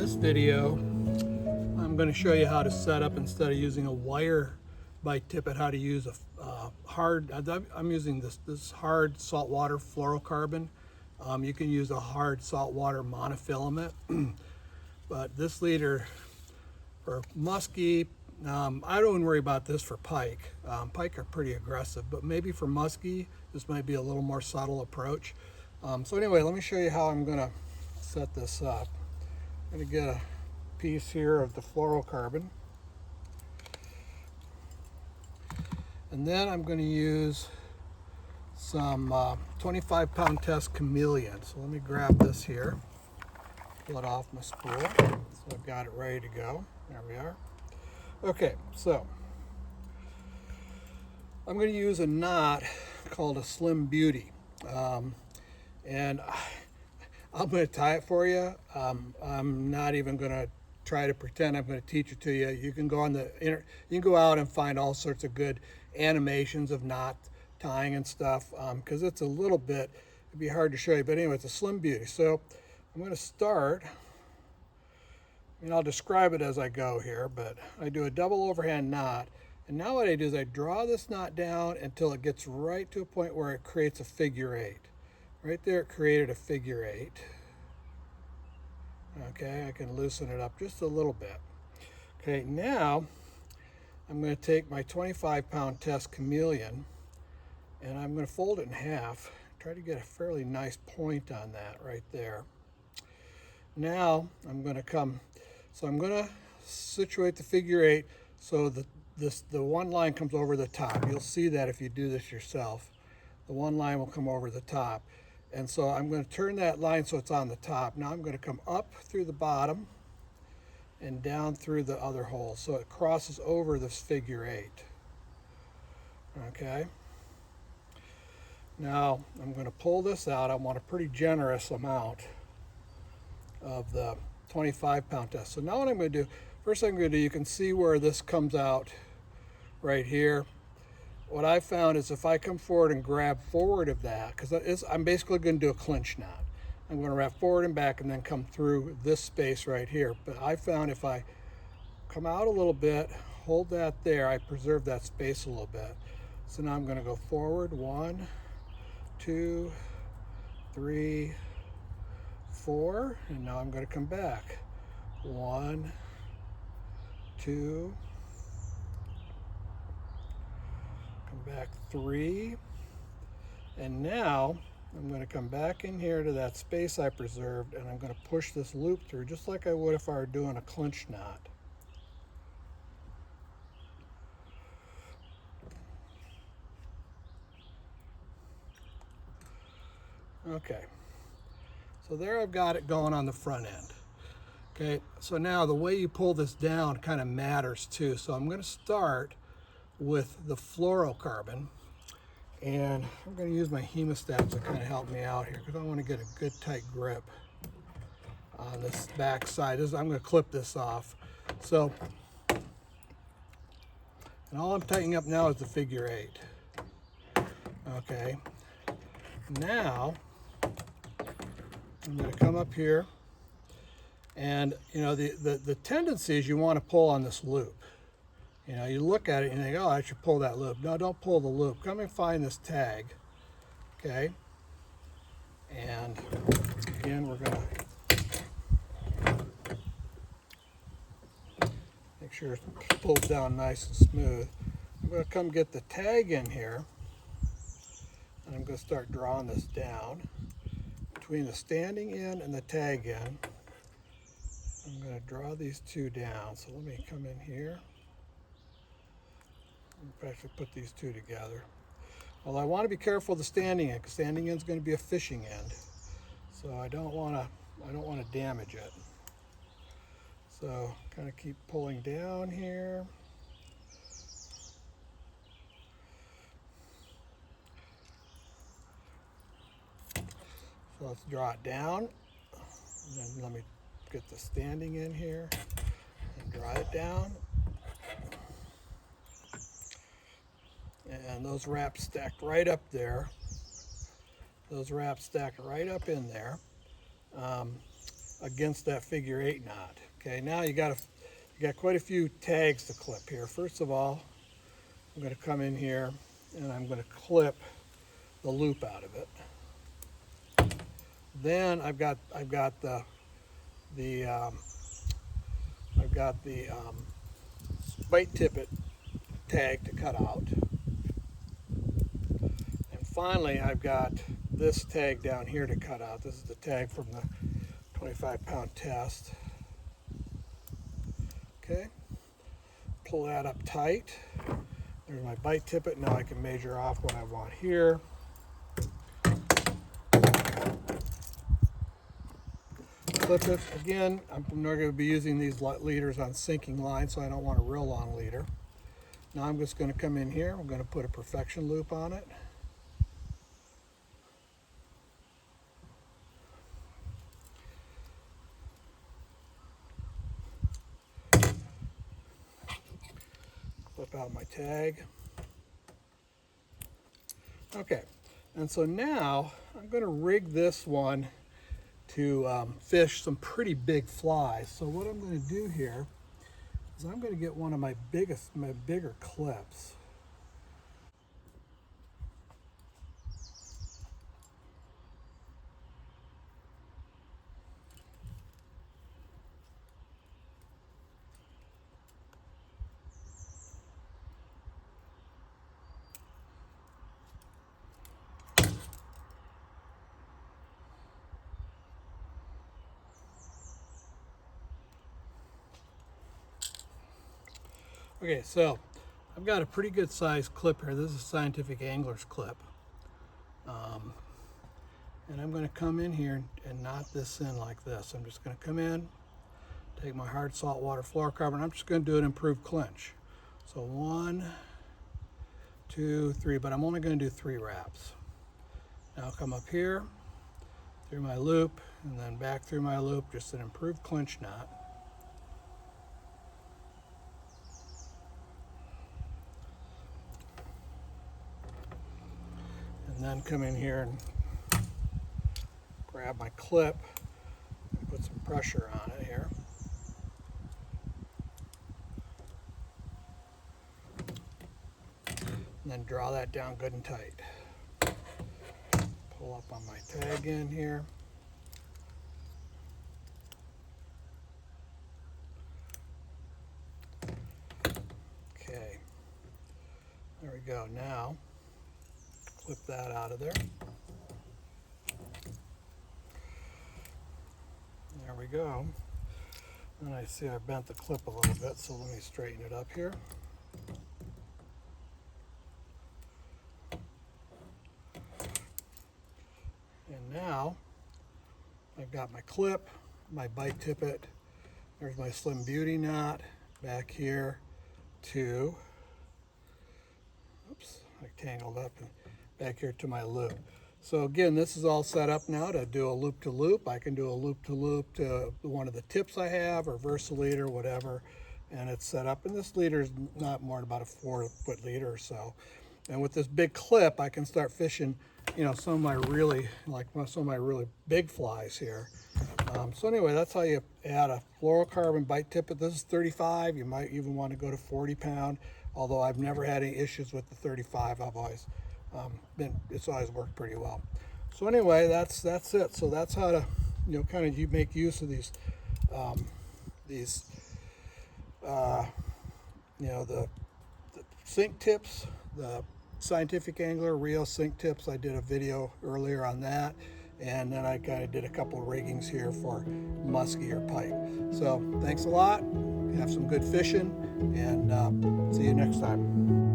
this video, I'm going to show you how to set up, instead of using a wire by Tippet, how to use a I'm using this hard saltwater fluorocarbon. You can use a hard saltwater monofilament, but this leader for musky, I don't worry about this for pike. Pike are pretty aggressive, but maybe for musky, this might be a little more subtle approach. So anyway, let me show you how I'm going to set this up. I'm going to get a piece here of the fluorocarbon, and then I'm going to use some 25-pound test chameleon. So let me grab this here, pull it off my spool. So I've got it ready to go. There we are. Okay, so I'm going to use a knot called a Slim Beauty, and I'm going to tie it for you. I'm not even going to try to pretend I'm going to teach it to you. You can go on you can go out and find all sorts of good animations of knot tying and stuff, because it's a little bit, it'd be hard to show you, but anyway, it's a Slim Beauty. So I'm going to start, and I'll describe it as I go here, but I do a double overhand knot, and now what I do is I draw this knot down until it gets right to a point where it creates a figure eight. Right there it created a figure eight. Okay, I can loosen it up just a little bit. Okay, now I'm going to take my 25-pound test chameleon, and I'm going to fold it in half, try to get a fairly nice point on that right there. Now I'm going to situate the figure eight so that the one line comes over the top. You'll see that if you do this yourself. The one line will come over the top. And so I'm going to turn that line so it's on the top. Now I'm going to come up through the bottom and down through the other hole so it crosses over this figure eight. Okay. Now I'm going to pull this out. I want a pretty generous amount of the 25-pound test. So now what I'm going to do, first thing I'm going to do, you can see where this comes out right here. What I found is if I come forward and grab forward of that, because I'm basically going to do a clinch knot. I'm going to wrap forward and back and then come through this space right here. But I found if I come out a little bit, hold that there, I preserve that space a little bit. So now I'm going to go forward, 1, 2, 3, 4, and now I'm going to come back. 1, 2, come back 3, and now I'm going to come back in here to that space I preserved, and I'm going to push this loop through just like I would if I were doing a clinch knot. Okay, so there I've got it going on the front end. Okay, so now the way you pull this down kind of matters too. So I'm going to start with the fluorocarbon, and I'm going to use my hemostats to kind of help me out here because I want to get a good tight grip on this back side. I'm going to clip this off. So, and all I'm tightening up now is the figure eight. Okay, now I'm going to come up here, and you know the tendency is you want to pull on this loop. You know, you look at it and you think, oh, I should pull that loop. No, don't pull the loop. Come and find this tag, okay? And again, we're going to make sure it's pulled down nice and smooth. I'm going to come get the tag in here, and I'm going to start drawing this down between the standing end and the tag end. I'm going to draw these two down. So let me come in here. I'll actually put these two together. Well, I want to be careful of the standing end because standing end is going to be a fishing end, so I don't want to damage it. So kind of keep pulling down here. So let's draw it down, and then let me get the standing in here and draw it down. And those wraps stacked right up there. Those wraps stacked right up in there. against that figure 8 knot. Okay, now you got quite a few tags to clip here. First of all, I'm going to come in here and I'm going to clip the loop out of it. Then I've got the bite tippet tag to cut out. And finally, I've got this tag down here to cut out. This is the tag from the 25-pound test. Okay, pull that up tight. There's my bite tippet. Now I can measure off what I want here. Clip it. Again, I'm not going to be using these leaders on sinking lines, so I don't want a real long leader. Now I'm just going to come in here. I'm going to put a perfection loop on it. Flip out my tag. Okay, and so now I'm going to rig this one to fish some pretty big flies. So what I'm going to do here is I'm going to get one of my bigger clips. Okay, so I've got a pretty good sized clip here. This is a Scientific Angler's clip. And I'm going to come in here and knot this in like this. I'm just going to come in, take my hard saltwater fluorocarbon. I'm just going to do an improved clinch. So 1, 2, 3, but I'm only going to do 3 wraps. Now I'll come up here, through my loop, and then back through my loop, just an improved clinch knot. And then come in here and grab my clip and put some pressure on it here. And then draw that down good and tight. Pull up on my tag in here. Okay, there we go. Now clip that out of there. There we go. And I see I bent the clip a little bit, so let me straighten it up here. And now I've got my clip, my bite tippet. There's my Slim Beauty knot back here to, oops, I tangled up, back here to my loop. So again, this is all set up now to do a loop-to-loop. I can do a loop-to-loop to one of the tips I have, or Versa leader, whatever, and it's set up. And this leader is not more than about a 4-foot leader or so. And with this big clip, I can start fishing, you know, some of my really big flies here. So anyway, that's how you add a fluorocarbon bite tippet. This is 35. You might even want to go to 40 pound, although I've never had any issues with the 35. I've always it's always worked pretty well. So anyway, that's it. So that's how to, you know, kind of you make use of these you know, the sink tips, the Scientific Angler Rio sink tips. I did a video earlier on that, and then I kind of did a couple of riggings here for musky or pike. So thanks a lot. Have some good fishing, and see you next time.